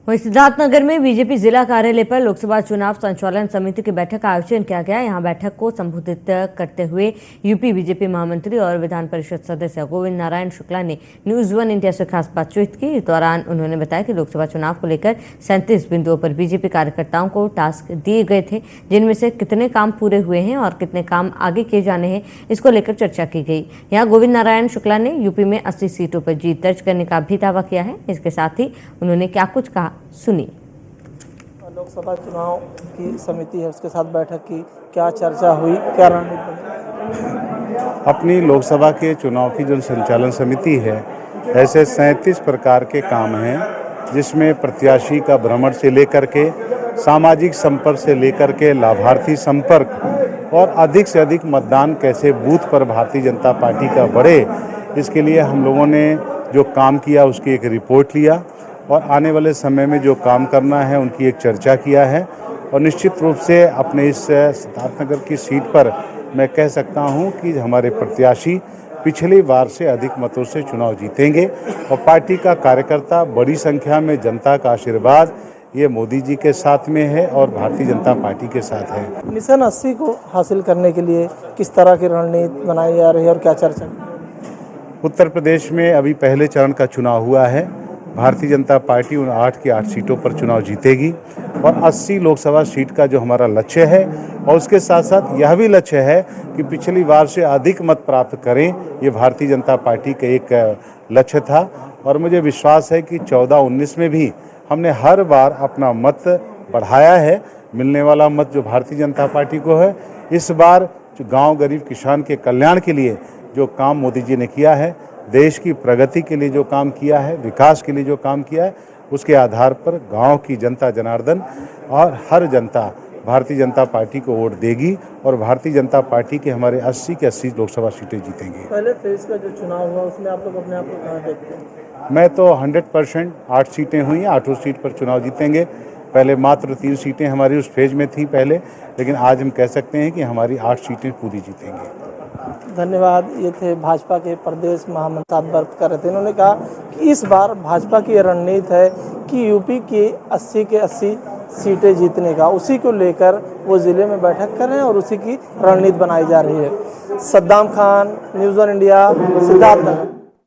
वहीं सिद्धार्थनगर में बीजेपी जिला कार्यालय पर लोकसभा चुनाव संचालन समिति की बैठक का आयोजन किया गया। यहां बैठक को संबोधित करते हुए यूपी बीजेपी महामंत्री और विधान परिषद सदस्य गोविंद नारायण शुक्ला ने न्यूज 1 इंडिया से खास बातचीत की। इस दौरान उन्होंने बताया कि लोकसभा चुनाव को लेकर 37 बिंदुओं पर बीजेपी कार्यकर्ताओं को टास्क दिए गए थे, जिनमें से कितने काम पूरे हुए हैं और कितने काम आगे किए जाने हैं, इसको लेकर चर्चा की गई। यहाँ गोविंद नारायण शुक्ला ने यूपी में 80 सीटों पर जीत दर्ज करने का भी दावा किया है। इसके साथ ही उन्होंने क्या कुछ कहा, सुनिए। लोकसभा चुनाव की समिति है, उसके साथ बैठक की, क्या चर्चा हुई, क्या रणनीति? अपनी लोकसभा के चुनाव की जो संचालन समिति है, ऐसे 37 प्रकार के काम हैं, जिसमें प्रत्याशी का भ्रमण से लेकर के सामाजिक संपर्क से लेकर के लाभार्थी संपर्क और अधिक से अधिक मतदान कैसे बूथ पर भारतीय जनता पार्टी का बढ़े, इसके लिए हम लोगों ने जो काम किया उसकी एक रिपोर्ट लिया और आने वाले समय में जो काम करना है उनकी एक चर्चा किया है। और निश्चित रूप से अपने इस सिद्धार्थनगर की सीट पर मैं कह सकता हूं कि हमारे प्रत्याशी पिछली बार से अधिक मतों से चुनाव जीतेंगे और पार्टी का कार्यकर्ता बड़ी संख्या में, जनता का आशीर्वाद ये मोदी जी के साथ में है और भारतीय जनता पार्टी के साथ है। मिशन 80 को हासिल करने के लिए किस तरह की रणनीति बनाई जा रही है और क्या चर्चा? उत्तर प्रदेश में अभी पहले चरण का चुनाव हुआ है। भारतीय जनता पार्टी उन 8 की 8 सीटों पर चुनाव जीतेगी और 80 लोकसभा सीट का जो हमारा लक्ष्य है, और उसके साथ साथ यह भी लक्ष्य है कि पिछली बार से अधिक मत प्राप्त करें, ये भारतीय जनता पार्टी का एक लक्ष्य था। और मुझे विश्वास है कि 14-19 में भी हमने हर बार अपना मत बढ़ाया है। मिलने वाला मत जो भारतीय जनता पार्टी को है, इस बार जो गाँव गरीब किसान के कल्याण के लिए जो काम मोदी जी ने किया है, देश की प्रगति के लिए जो काम किया है, विकास के लिए जो काम किया है, उसके आधार पर गांव की जनता जनार्दन और हर जनता भारतीय जनता पार्टी को वोट देगी और भारतीय जनता पार्टी के हमारे 80 की 80 लोकसभा सीटें जीतेंगी। पहले फेज का जो चुनाव हुआ उसमें आप लोग अपने आप को कहाँ देखते हैं? मैं तो 100% 8 सीटें हुई हैं, 8 सीट पर चुनाव जीतेंगे। पहले मात्र 3 सीटें हमारी उस फेज में थी पहले, लेकिन आज हम कह सकते हैं कि हमारी 8 सीटें पूरी जीतेंगी। धन्यवाद। ये थे भाजपा के प्रदेश महामंत्री वर्त कर रहे थे। इन्होंने कहा कि इस बार भाजपा की रणनीति है कि यूपी की 80 के 80 सीटें जीतने का, उसी को लेकर वो जिले में बैठक कर रहे हैं और उसी की रणनीति बनाई जा रही है। Saddam Khan, news 1 India, Siddharthnagar.